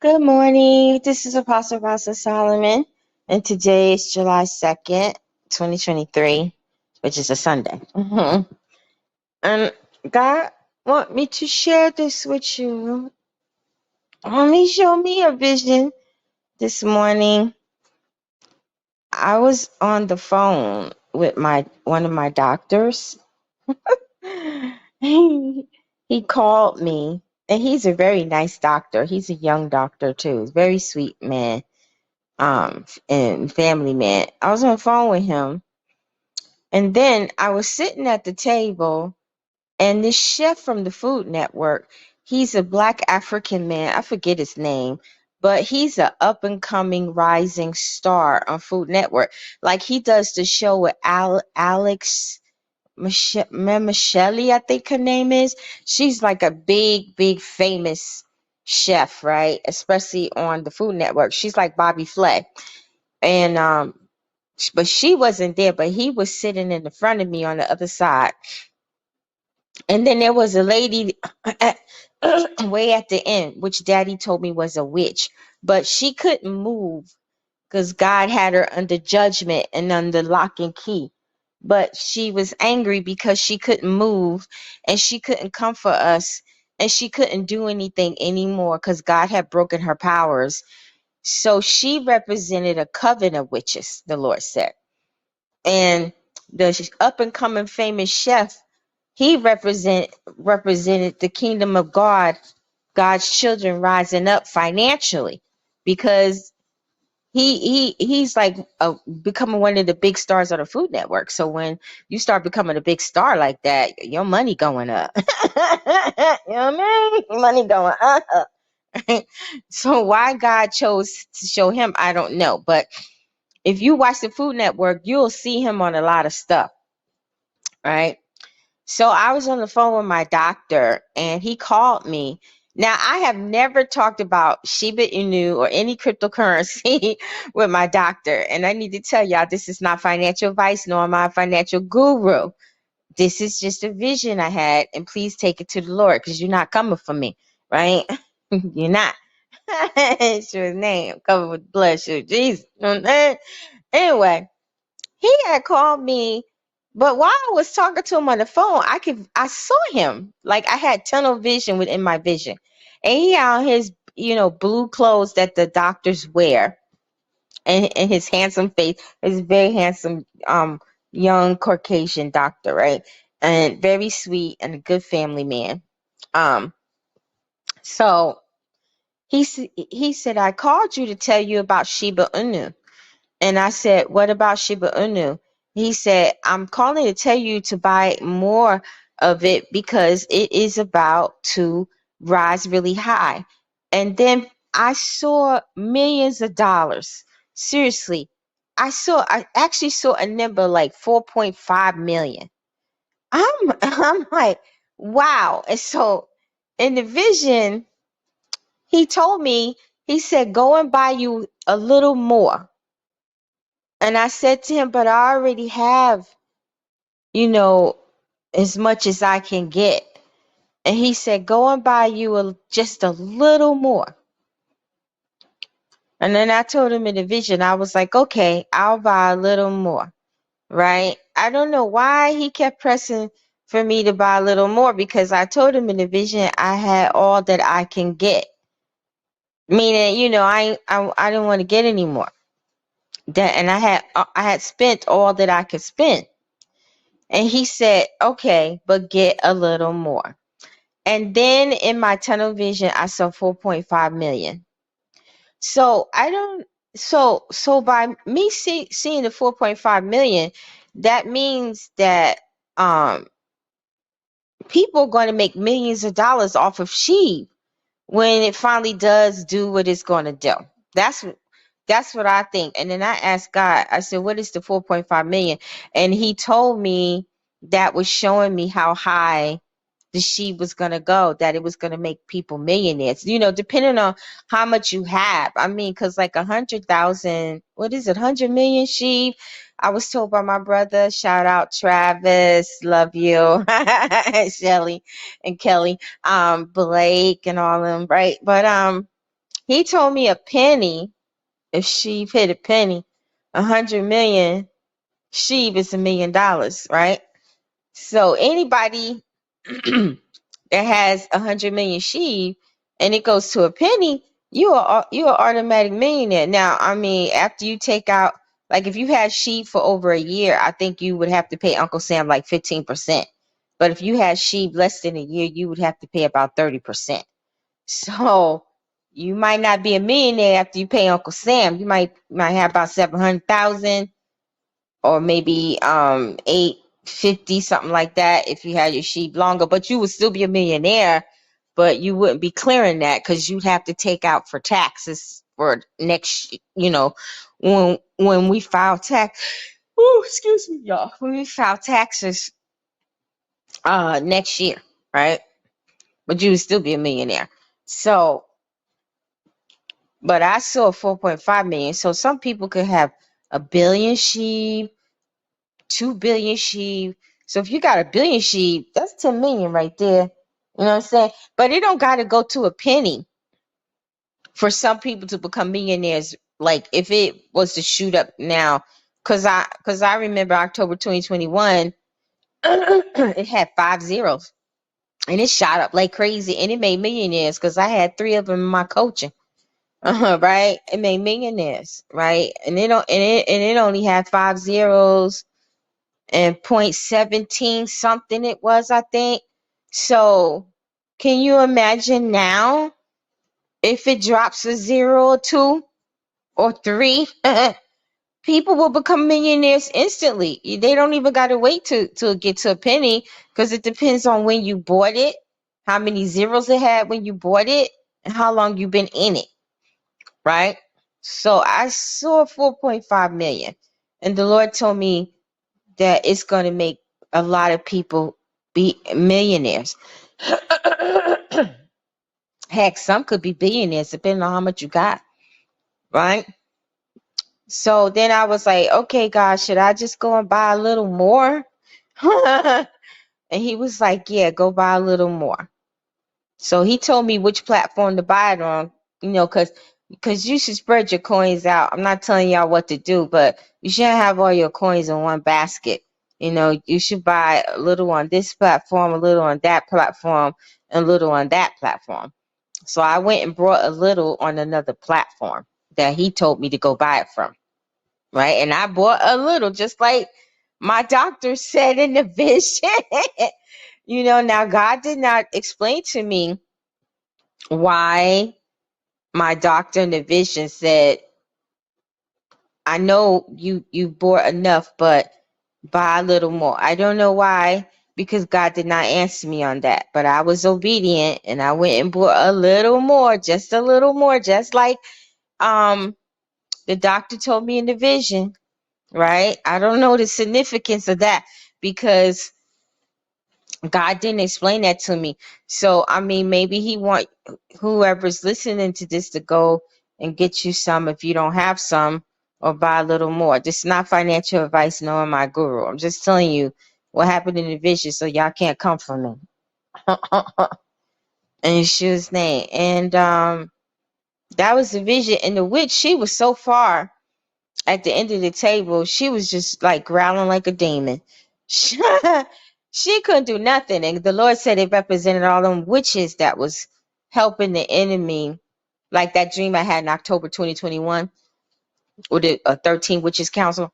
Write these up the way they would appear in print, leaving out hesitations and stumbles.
Good morning. This is Apostle Rosalind Solomon, and today is July 2nd, 2023, which is a Sunday. And God want me to share this with you. He showed me a vision this morning. I was on the phone with one of my doctors. He called me, and he's a very nice doctor. He's a young doctor too. Very sweet man. And family man. I was on the phone with him, and then I was sitting at the table, and this chef from the Food Network, he's a black African man. I forget his name, but he's a up and coming rising star on Food Network. Like he does the show with Alex Michelle, I think her name is. She's like a big famous chef, right? Especially on the Food Network. She's like Bobby Flay. And but she wasn't there, but he was sitting in the front of me on the other side. And then there was a lady way at the end, which Daddy told me was a witch, but she couldn't move because God had her under judgment and under lock and key. But she was angry because she couldn't move, and she couldn't comfort us, and she couldn't do anything anymore because God had broken her powers. So she represented a coven of witches, the Lord said. And the up and coming famous chef, he represented the kingdom of God, God's children rising up financially, because he's like becoming one of the big stars on the Food Network. So when you start becoming a big star like that, your money going up. You know what I mean? Money going up. So why God chose to show him, I don't know. But if you watch the Food Network, you'll see him on a lot of stuff, right? So I was on the phone with my doctor, and he called me. Now, I have never talked about Shiba-Inu or any cryptocurrency with my doctor. And I need to tell y'all, this is not financial advice, nor am I a financial guru. This is just a vision I had, and please take it to the Lord, because you're not coming for me, right? You're not. It's your name, covered with blood, sure, Jesus. Anyway, he had called me, but while I was talking to him on the phone, I saw him. Like I had tunnel vision within my vision. And he had his, blue clothes that the doctors wear, and his handsome face, his very handsome young Caucasian doctor, right? And very sweet and a good family man. So he said, I called you to tell you about Shiba-Inu. And I said, what about Shiba-Inu? He said, I'm calling to tell you to buy more of it because it is about to rise really high. And then I saw millions of dollars. Seriously, I actually saw a number like 4.5 million. I'm like, wow. And so in the vision, he told me, he said, go and buy you a little more. And I said to him, but I already have, as much as I can get. And he said, go and buy you just a little more. And then I told him in the vision, I was like, okay, I'll buy a little more, right? I don't know why he kept pressing for me to buy a little more, because I told him in the vision I had all that I can get. Meaning, I didn't want to get any more. And I had spent all that I could spend. And he said, okay, but get a little more. And then in my tunnel vision, I saw 4.5 million. So so by me seeing the 4.5 million, that means that people are going to make millions of dollars off of sheep when it finally does do what it's going to do. That's what I think. And then I asked God, I said, what is the 4.5 million? And he told me that was showing me how high the sheep was going to go, that it was going to make people millionaires, depending on how much you have. I mean, because like 100,000, what is it, 100 million sheep? I was told by my brother, shout out Travis, love you, Shelly and Kelly, Blake and all of them, right? But He told me a penny, if sheep hit a penny, 100 million sheep is $1 million, right? So anybody that has 100 million sheep and it goes to a penny, you're automatic millionaire. Now, I mean, after you take out, like if you had sheep for over a year, I think you would have to pay Uncle Sam like 15%. But if you had sheep less than a year, you would have to pay about 30%. So you might not be a millionaire after you pay Uncle Sam. You might have about 700,000 or maybe 850, something like that, if you had your sheep longer, but you would still be a millionaire, but you wouldn't be clearing that because you'd have to take out for taxes for next, when we file tax. Oh, excuse me, y'all. When we file taxes next year, right? But you would still be a millionaire. So, but I saw 4.5 million. So some people could have a billion sheep, 2 billion sheep. So if you got a billion sheep, that's 10 million right there. You know what I'm saying? But it don't got to go to a penny for some people to become millionaires. Like if it was to shoot up now, cause I remember October 2021, it had 5 zeros and it shot up like crazy and it made millionaires because I had 3 of them in my coaching. Right? It made millionaires, right? And it only had 5 zeros and 0.17 something it was, I think. So can you imagine now if it drops a 0 or 2 or 3? People will become millionaires instantly. They don't even got to wait to get to a penny because it depends on when you bought it, how many zeros it had when you bought it, and how long you've been in it, right? So I saw 4.5 million, and the Lord told me that it's going to make a lot of people be millionaires. Heck, some could be billionaires depending on how much you got, right? So then I was like, okay, God, should I just go and buy a little more? And he was like, yeah, go buy a little more. So he told me which platform to buy it on, because you should spread your coins out. I'm not telling y'all what to do, but you shouldn't have all your coins in one basket. You should buy a little on this platform, a little on that platform, and a little on that platform. So I went and brought a little on another platform that he told me to go buy it from, right? And I bought a little, just like my doctor said in the vision. Now God did not explain to me why my doctor in the vision said, I know you bought enough, but buy a little more. I don't know why, because God did not answer me on that. But I was obedient and I went and bought a little more, just a little more, just like the doctor told me in the vision, right? I don't know the significance of that because God didn't explain that to me. So, I mean, maybe he want whoever's listening to this to go and get you some if you don't have some, or buy a little more. This is not financial advice, nor am I guru. I'm just telling you what happened in the vision so y'all can't come for me. In Yeshua's name. And that was the vision. And the witch, she was so far at the end of the table, she was just like growling like a demon. She couldn't do nothing. And the Lord said it represented all them witches that was helping the enemy. Like that dream I had in October 2021 with the 13 Witches Council.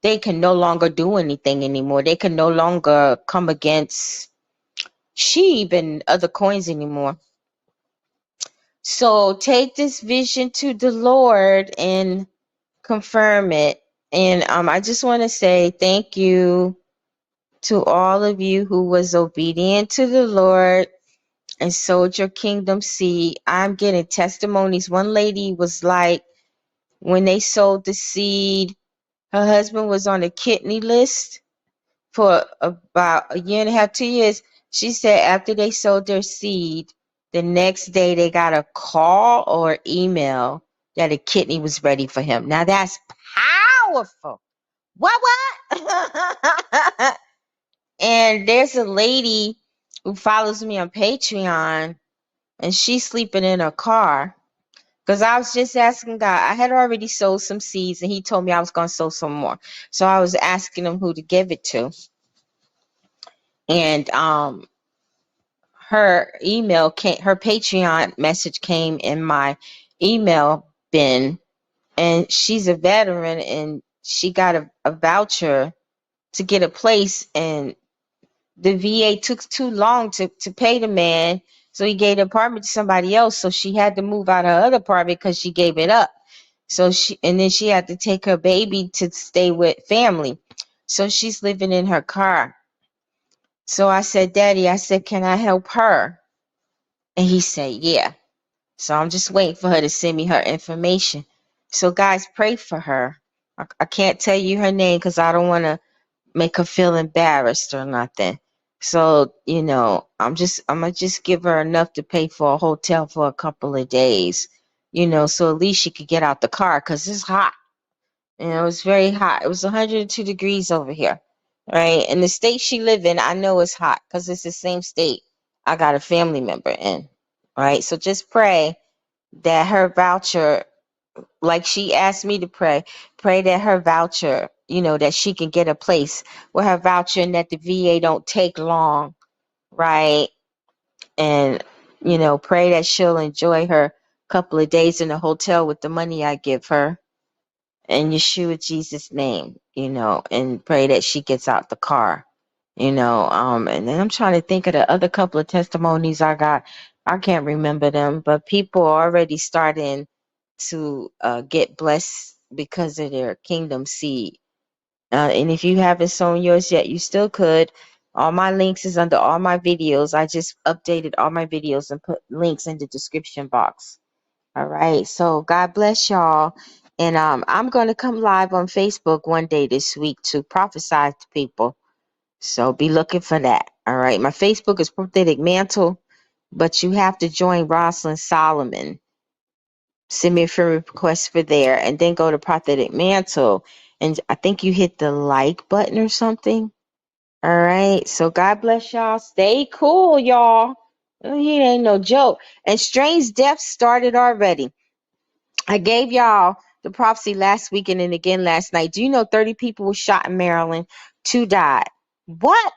They can no longer do anything anymore. They can no longer come against sheep and other coins anymore. So take this vision to the Lord and confirm it. And I just want to say thank you to all of you who was obedient to the Lord and sowed your kingdom seed. I'm getting testimonies. One lady was like, when they sowed the seed, her husband was on a kidney list for about a year and a half, 2 years. She said after they sowed their seed, the next day they got a call or email that a kidney was ready for him. Now that's powerful. What? And there's a lady who follows me on Patreon, and she's sleeping in her car. Because I was just asking God. I had already sowed some seeds, and He told me I was going to sow some more. So I was asking Him who to give it to. And her email came, her Patreon message came in my email bin, and she's a veteran, and she got a voucher to get a place, and the VA took too long to pay the man, so he gave the apartment to somebody else. So she had to move out her other apartment because she gave it up. So then she had to take her baby to stay with family. So she's living in her car. So I said, Daddy, I said, can I help her? And he said, yeah. So I'm just waiting for her to send me her information. So guys, pray for her. I can't tell you her name because I don't want to make her feel embarrassed or nothing. So, I'm gonna just give her enough to pay for a hotel for a couple of days, so at least she could get out the car because it's hot. It's very hot. It was 102 degrees over here, right? And the state she live in, I know it's hot because it's the same state I got a family member in, right? So just pray that her voucher, like she asked me to pray that her voucher, that she can get a place with her voucher and that the VA don't take long, right? And, pray that she'll enjoy her couple of days in the hotel with the money I give her in Yeshua Jesus' name, and pray that she gets out the car, and then I'm trying to think of the other couple of testimonies I got. I can't remember them, but people are already starting to get blessed because of their kingdom seed. And if you haven't sown yours yet, you still could. All my links is under all my videos. I just updated all my videos and put links in the description box. All right. So God bless y'all. And I'm going to come live on Facebook one day this week to prophesy to people. So be looking for that. All right. My Facebook is Prophetic Mantle, but you have to join Rosalind Solomon. Send me a friend request for there, and then go to Prophetic Mantle. And I think you hit the like button or something. All right. So God bless y'all. Stay cool, y'all. It ain't no joke. And strange deaths started already. I gave y'all the prophecy last weekend and again last night. Do you know 30 people were shot in Maryland? 2 died. What?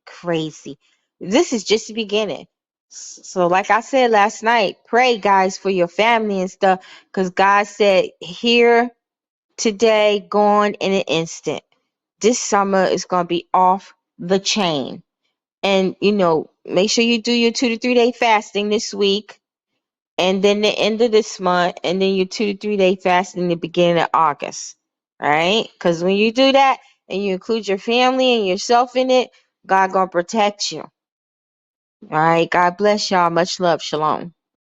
Crazy. This is just the beginning. So like I said last night, pray, guys, for your family and stuff, because God said, here today, gone in an instant. This summer is going to be off the chain. And, make sure you do your 2 to 3 day fasting this week, and then the end of this month, and then your 2 to 3 day fasting in the beginning of August. Right? Because when you do that and you include your family and yourself in it, God gonna protect you. All right. God bless y'all. Much love. Shalom.